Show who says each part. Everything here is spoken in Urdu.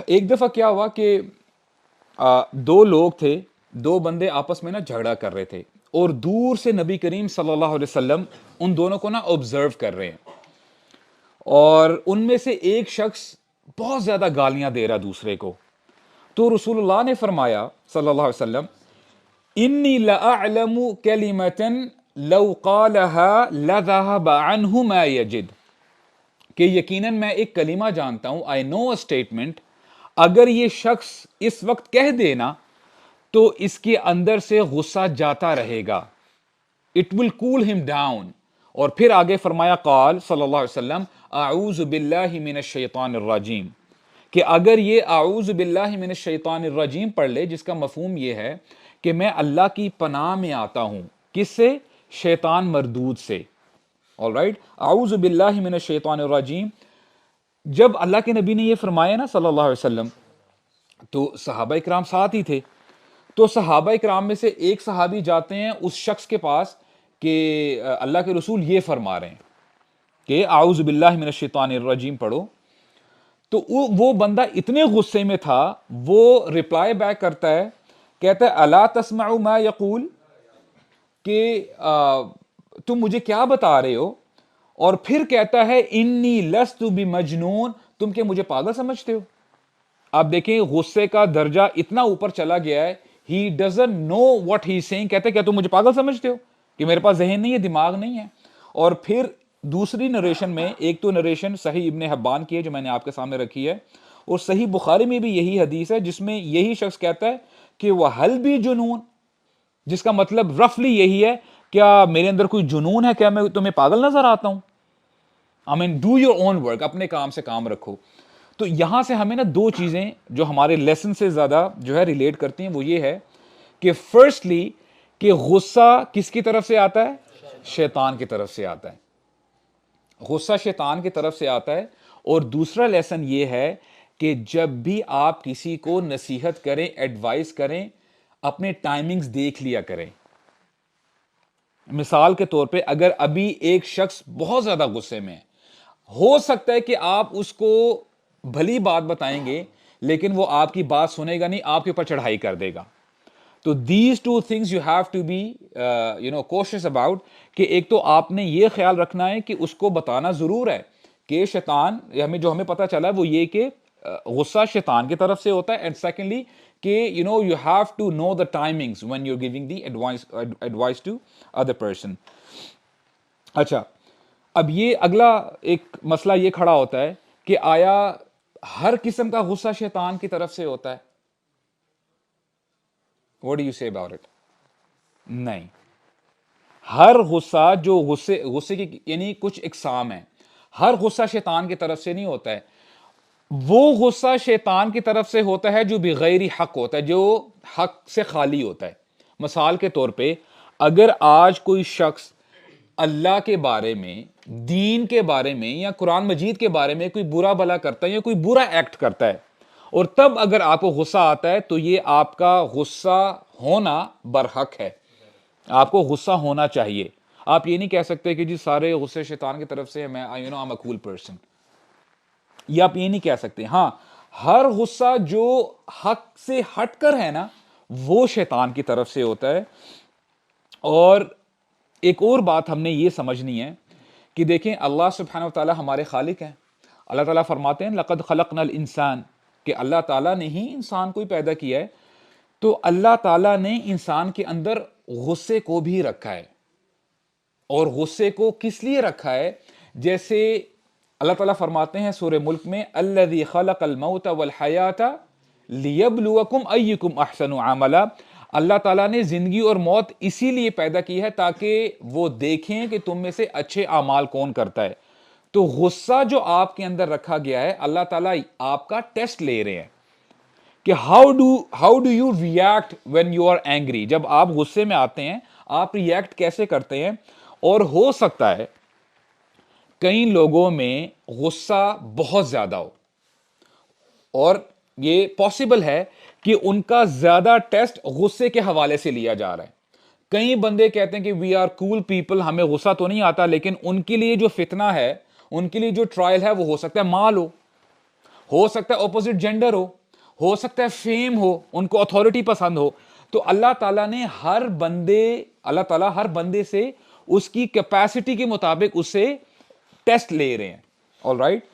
Speaker 1: ایک دفعہ کیا ہوا کہ دو لوگ تھے، دو بندے آپس میں نا جھگڑا کر رہے تھے، اور دور سے نبی کریم صلی اللہ علیہ وسلم ان دونوں کو نا آبزرو کر رہے ہیں، اور ان میں سے ایک شخص بہت زیادہ گالیاں دے رہا دوسرے کو. تو رسول اللہ نے فرمایا صلی اللہ علیہ وسلم، انی لأعلم کلمۃ لو قالها لذهب عنه ما یجد، کہ یقیناً میں ایک کلمہ جانتا ہوں، آئی نو اے اسٹیٹمنٹ، اگر یہ شخص اس وقت کہہ دینا تو اس کے اندر سے غصہ جاتا رہے گا، اٹ ول کول ہم ڈاؤن. اور پھر آگے فرمایا قال صلی اللہ علیہ وسلم اعوذ باللہ من الشیطان الرجیم، کہ اگر یہ اعوذ باللہ من الشیطان الرجیم پڑھ لے، جس کا مفہوم یہ ہے کہ میں اللہ کی پناہ میں آتا ہوں، کس سے؟ شیطان مردود سے. alright، اعوذ باللہ من الشیطان الرجیم. جب اللہ کے نبی نے یہ فرمایا نا صلی اللہ علیہ وسلم، تو صحابہ اکرام ساتھ ہی تھے. تو صحابہ اکرام میں سے ایک صحابی جاتے ہیں اس شخص کے پاس کہ اللہ کے رسول یہ فرما رہے ہیں کہ اعوذ باللہ من الشیطان الرجیم پڑھو. تو وہ بندہ اتنے غصے میں تھا، وہ رپلائی بیک کرتا ہے، کہتا ہے الا تسمع ما یقول، کہ تم مجھے کیا بتا رہے ہو؟ اور پھر کہتا ہے انی لست بمجنون، تم کہ مجھے پاگل سمجھتے ہو؟ آپ دیکھیں غصے کا درجہ اتنا اوپر چلا گیا ہے، he doesn't know what he seeing, کہتے کیا تم مجھے پاگل سمجھتے ہو کہ میرے پاس ذہن نہیں ہے، دماغ نہیں ہے؟ اور پھر دوسری نریشن میں، ایک تو نریشن صحیح ابن حبان کی ہے جو میں نے آپ کے سامنے رکھی ہے، اور صحیح بخاری میں بھی یہی حدیث ہے جس میں یہی شخص کہتا ہے کہ وہ حل بھی جنون، جس کا مطلب رفلی یہی ہے، کیا میرے اندر کوئی جنون ہے؟ کیا میں تمہیں پاگل نظر آتا ہوں؟ I mean, do your own work، اپنے کام سے کام رکھو. تو یہاں سے ہمیں نا دو چیزیں جو ہمارے لیسن سے زیادہ جو ہے ریلیٹ کرتی ہیں، وہ یہ ہے کہ فرسٹلی کہ غصہ کس کی طرف سے آتا ہے؟ شیطان کی طرف سے آتا ہے. غصہ شیطان کی طرف سے آتا ہے. اور دوسرا لیسن یہ ہے کہ جب بھی آپ کسی کو نصیحت کریں، ایڈوائز کریں، اپنے ٹائمنگز دیکھ لیا کریں. مثال کے طور پہ اگر ابھی ایک شخص بہت زیادہ غصے میں ہے، ہو سکتا ہے کہ آپ اس کو بھلی بات بتائیں گے لیکن وہ آپ کی بات سنے گا نہیں، آپ کے اوپر چڑھائی کر دے گا. تو these two things you have to be کوشش اباؤٹ، کہ ایک تو آپ نے یہ خیال رکھنا ہے کہ اس کو بتانا ضرور ہے کہ شیطان، جو ہمیں پتہ چلا ہے وہ یہ کہ غصہ شیطان کی طرف سے ہوتا ہے، اینڈ سیکنڈلی کہ you have to know the timings when you are giving the advice to other person. اچھا، اب یہ اگلا ایک مسئلہ یہ کھڑا ہوتا ہے کہ آیا ہر قسم کا غصہ شیطان کی طرف سے ہوتا ہے؟ What do you say about it؟ نہیں، ہر غصہ جو غصے کی یعنی کچھ اقسام ہیں، ہر غصہ شیطان کی طرف سے نہیں ہوتا ہے. وہ غصہ شیطان کی طرف سے ہوتا ہے جو بغیر حق ہوتا ہے، جو حق سے خالی ہوتا ہے. مثال کے طور پہ اگر آج کوئی شخص اللہ کے بارے میں، دین کے بارے میں یا قرآن مجید کے بارے میں کوئی برا بھلا کرتا ہے یا کوئی برا ایکٹ کرتا ہے، اور تب اگر آپ کو غصہ آتا ہے تو یہ آپ کا غصہ ہونا برحق ہے، آپ کو غصہ ہونا چاہیے. آپ یہ نہیں کہہ سکتے کہ جی سارے غصے شیطان کی طرف سے ہیں، میں I'm a cool person، یہ آپ یہ نہیں کہہ سکتے. ہاں، ہر غصہ جو حق سے ہٹ کر ہے نا، وہ شیطان کی طرف سے ہوتا ہے. اور ایک اور بات ہم نے یہ سمجھنی ہے کہ دیکھیں اللہ سبحانہ وتعالی ہمارے خالق ہیں. اللہ تعالیٰ فرماتے ہیں لقد خلقنا الانسان، کہ اللہ تعالیٰ نے ہی انسان کو پیدا کیا ہے. تو اللہ تعالیٰ نے انسان کے اندر غصے کو بھی رکھا ہے. اور غصے کو کس لیے رکھا ہے؟ جیسے اللہ تعالیٰ فرماتے ہیں سورہ ملک میں الذی خلق الموت والحیات لیبلوکم ایکم احسن عملا، اللہ تعالیٰ نے زندگی اور موت اسی لیے پیدا کی ہے تاکہ وہ دیکھیں کہ تم میں سے اچھے اعمال کون کرتا ہے. تو غصہ جو آپ کے اندر رکھا گیا ہے، اللہ تعالیٰ آپ کا ٹیسٹ لے رہے ہیں کہ how do you react when you are angry. جب آپ غصے میں آتے ہیں آپ ریئیکٹ کیسے کرتے ہیں. اور ہو سکتا ہے کئی لوگوں میں غصہ بہت زیادہ ہو، اور یہ پاسبل ہے کہ ان کا زیادہ ٹیسٹ غصے کے حوالے سے لیا جا رہا ہے. کئی بندے کہتے ہیں کہ وی آر کول پیپل، ہمیں غصہ تو نہیں آتا، لیکن ان کے لیے جو فتنہ ہے، ان کے لیے جو ٹرائل ہے، وہ ہو سکتا ہے مال ہو، ہو سکتا ہے اپوزٹ جینڈر ہو سکتا ہے فیم ہو, ان کو اتھارٹی پسند ہو. تو اللہ تعالیٰ نے اللہ تعالیٰ ہر بندے سے اس کی کیپیسٹی کے مطابق اس سے ٹیسٹ لے رہے ہیں. All right.